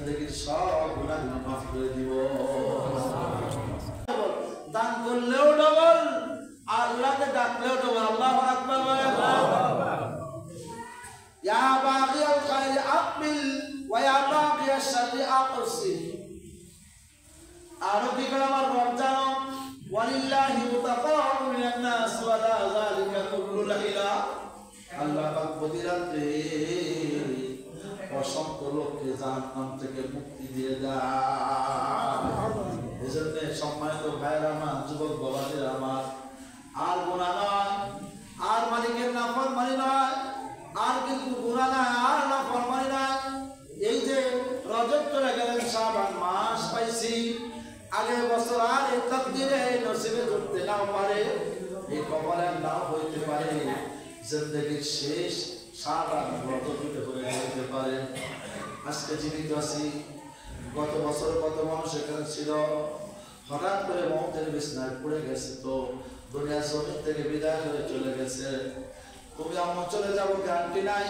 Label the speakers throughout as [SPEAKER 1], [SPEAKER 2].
[SPEAKER 1] জিন্দেগীর সব গুনাহগুলো মাফ করে দিব। দান করলেও ডবল, আল্লাহকে ডাকলেও ডবল। আল্লাহু আকবার বলেন। ইয়া বাগিয়াল খায়রি আকবিল ওয়া ইয়া বাগিয়াশ শাররি আকসির। আরো কি করে আমার রব জানো, ওয়ালিল্লাহি মুতাকাউ মিনান নাস ওয়া লা যালিকা কুল্লু লাইলা। আল্লাহ পাক প্রতিরাত্রে অসংখ্য লোককে জাহান্নাম থেকে মুক্তি দিয়ে দেয়। এজন্য সম্মানিত ভাইরা আমার, যুবক বাবাদের আমার, আর গুনাহ নয়, আর মালিকের নাফরমানি নয়, আর কিন্তু গুনাহ নয়, আর নাফরমানি নয়। এই যে রজব চলে গেলেন, শাবান মাস পাইছি, আগের বছর আর এই তাকদীরে নসিবে জুটতে নাও পারে, এই কপালে নাও হইতে পারে, জিন্দেগীর শেষ শাবান রজবে হয়ে যেতে পারে। আজকে জীবিত আছি, গত বছর কত মানুষ এখানে ছিল, হঠাৎ করে মৌতের বিছানায় পড়ে গেছে, তো দুনিয়া জমিন থেকে বিদায় হয়ে চলে গেছে। তুমি আমার চলে যাবো গ্যারান্টি নাই।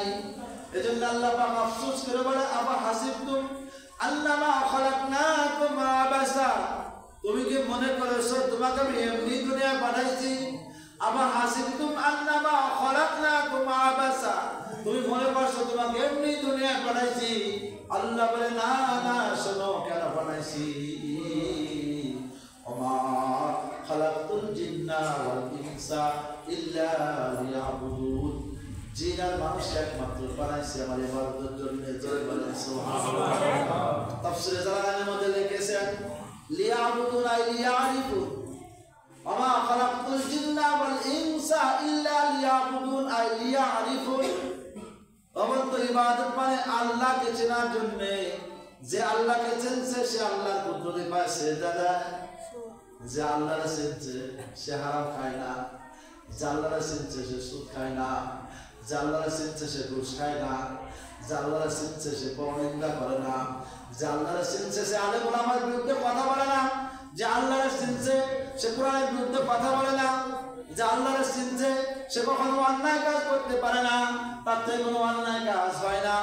[SPEAKER 1] এজন্য আল্লাহ পাক আফসোস করে বলে, আবা হাসিবতুম আন্নামা খালাকনাকুম আবাসা। তুমি কি মনে করেছো তোমাকে আমি এমনি দুনিয়ায় পাঠাইছি? আবা হাসিবতুম আন্নামা খালাকনাকুম আবাসা। তুমি মনে করছো তোমাকে এমনি দুনিয়ায় পাঠাইছি? আল্লাহ বলে, না না, শোনো কেন পাঠাইছি। ওমা খালাকতুল জিন্না ওয়াল ইনসা ইল্লা লিয়াবুদুন। জিন আর মানুষ একমাত্র বানাইছি আমার ইবাদতের জন্য। জয় বলেন সুবহানাল্লাহ। তাফসীরে জালালাইনের মধ্যে লিখেছেন, লিয়াবুদুন আই লিয়ারিফুন। ওমা খালাকতুল জিন্না ওয়াল ইনসা ইল্লা লিয়াবুদুন আই লিয়ারিফুন। অবন্ত ইবাদত মানে আল্লাহকে চেনার জন্য। যে আল্লাহকে চেনছে সে আল্লাহর কুদরতে পায় সেজদা দেয়। যে আল্লাহরে চিনছে সে হারাম খায় না। যে আল্লাহরে চিনছে সে সুদ খায় না। যে আল্লাহরে চিনছে সে ঘুষ খায় না। যে আল্লাহরে চিনছে সে পরনিন্দা করে না। যে আল্লাহরে চিনছে সে আলেম ওলামার বিরুদ্ধে কথা বলে না। যে আল্লাহরে চিনছে সে কোরআনের বিরুদ্ধে কথা বলে না। যে আল্লাহরে চিনছে সে কখনো অন্যায় কাজ করতে পারে না, তার থেকে কোনো অন্যায় কাজ হয় না।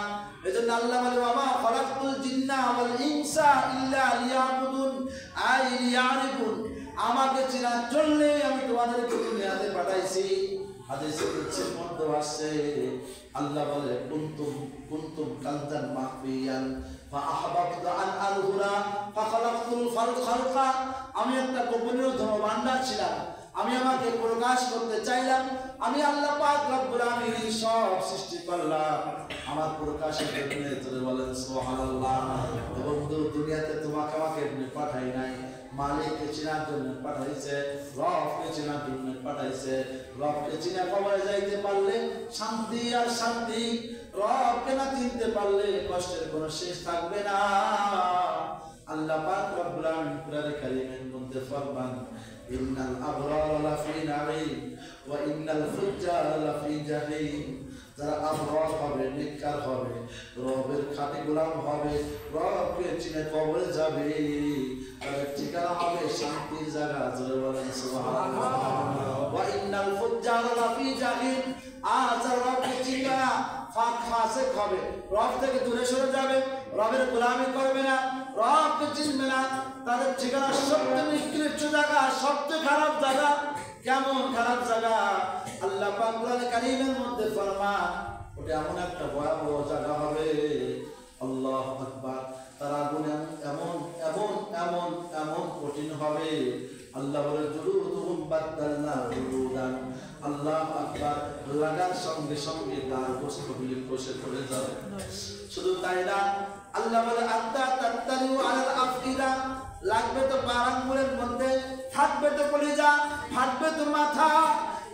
[SPEAKER 1] এজন্য আল্লাহ বলে, ওমা খালাকতুল জিন্না ওয়াল ইনসা ইল্লা লিয়াবুদুন আই লিয়ারিফুন। আমাকে চেনার জন্য আমি তোমাদেরকে দুনিয়াতে পাঠাইছি। হাদিসে কুদসির মধ্যে আসছে, আল্লাহ বলে, কুনতুম কানজান মাখফিয়ান ফাআহবাবতু আন আযহুরা ফাখালাকতুল খালকা। আমি একটা গোপনীয় ধনভাণ্ডার ছিলাম, আমি আমাকে প্রকাশ করতে চাইলাম। আমি আল্লাহ পাক রব্বুল আলামিন সব সৃষ্টি করলাম আমার প্রকাশের জন্য। তোরে বলেন সুবহানাল্লাহ। এবং দুনিয়াতে তোমাকে আমাকে পাঠাই নাই, মালিককে চেনার জন্য পাঠাইছে, রবকে চেনার জন্য পাঠাইছে। রবকে চিনা কবরে যাইতে পারলে শান্তি আর শান্তি, রবকে না চিনতে পারলে কষ্টের কোনো শেষ থাকবে না। আল্লাহ পাক রব্বুল আলামিন কুরআনে কারীমের মধ্যে ফরমান, ইন্নাল আবরারা লাফি নাঈম ওয়া ইন্নাল ফুজ্জারা লাফি জাহিম। যারা আবরার হবে, নেককার হবে, রবের খাঁটি গোলাম হবে, রবকে চিনে কবরে যাবে, তাদের ঠিকানা হবে শান্তির জায়গা। জোরে বলেন সুবহানাল্লাহ। ওয়া ইন্নাল ফুজ্জারা লাফি জাহিম। আর যারা রবকে চিনে না, ফাসিক হবে, রব থেকে দূরে সরে যাবে, রবের গোলামি করবে না, রবকে চিনবে না, তাদের ঠিকানা সবচেয়ে নিকৃষ্ট জায়গা, সবচেয়ে খারাপ জায়গা। কেমন খারাপ জায়গা? আল্লাহ পাক কুরআনে কারীমের মধ্যে ফরমান, ওটা এমন একটা ভয়াবহ জায়গা হবে। আল্লাহু আকবার। তার আগুন এমন এমন এমন এমন কঠিন হবে। আল্লাহ বলে, জুলুদুহুম বাদদালনা জুলুদান। আল্লাহু আকবার। লাগার সঙ্গে সঙ্গে তার গোশতগুলি কষে পড়ে যাবে। শুধু তাই না, আল্লাহ বলে, আত্তা তাত্তালিউ আলাল আফইদা। লাগবে তো পারাঙ্গুলের মধ্যে, থাকবে তো কলিজা, ফাটবে তো মাথা,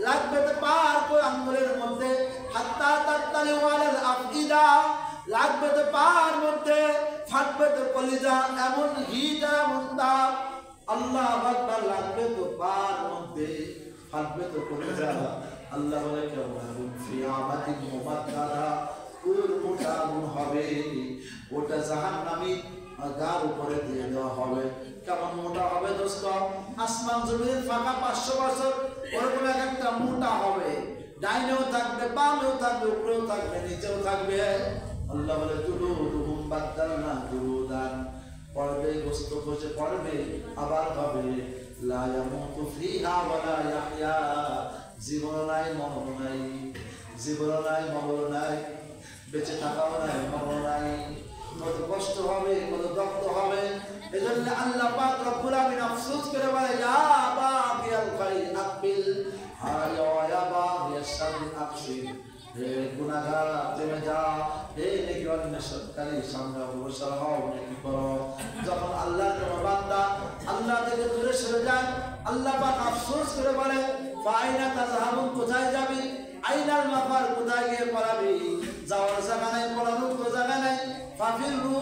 [SPEAKER 1] লাগবে তো পার আঙ্গুলের মধ্যে। হাত্তা তাত্তালিউ আলাল আফইদা, লাগবে তো পার মধ্যে, ফাটবে তো কলিজা। এমন হিট, এমন তাপ। আল্লাহু আকবার। লাগবে তো পার মধ্যে, ফাটবে তো কলিজা। আল্লাহ বলে, কেমন ফি আমাতিন মুবাদ্দাদা। ওর মোটা আগুন হবে, ওটা জাহান্নামী গার উপরে দিয়ে দেওয়া হবে। কেমন মোটা হবে দোস্ত? আসমান জমিনের ফাঁকা 500 বছর ওরকম একটা মোটা হবে। ডাইনেও থাকবে, বামেও থাকবে, উপরেও থাকবে, নিচেও থাকবে। আল্লাহ বলে, জুলুদুহুম বাদদালনা জুলুদা। গোস্ত খসে পড়বে আবার হবে লা ইয়ামুতু ফিহা ওয়া লা ইয়াহইয়া জীবন নাই মরণ নাই জীবন নাই মরণ নাই বেঁচে থাকাও নাই মরণ নাই কত কষ্ট হবে কত দগ্ধ হবে এজন্য আল্লাহ পাক রব্বুল আমিন আফসোস করে বলে ইয়া বাগিয়াল খাইর আকবিল ইয়া বাগিয়াশ শাররি আকসির হে গুনাহগার থেমে যা হে নেকিওয়ালা নেশাকারী সামনে অগ্রসর হও নেকি করো যখন আল্লাহর কোন বান্দা আল্লাহ থেকে দূরে সরে যায় আল্লাহ পাক আফসোস করে বলে ফাইনা তাযহাবুন কোথায় যাবি আইনাল মাফার কোথায় গিয়ে পড়াবি যাওয়ার জায়গা নাই পড়ানোর তো জায়গা নাই ফাফিরু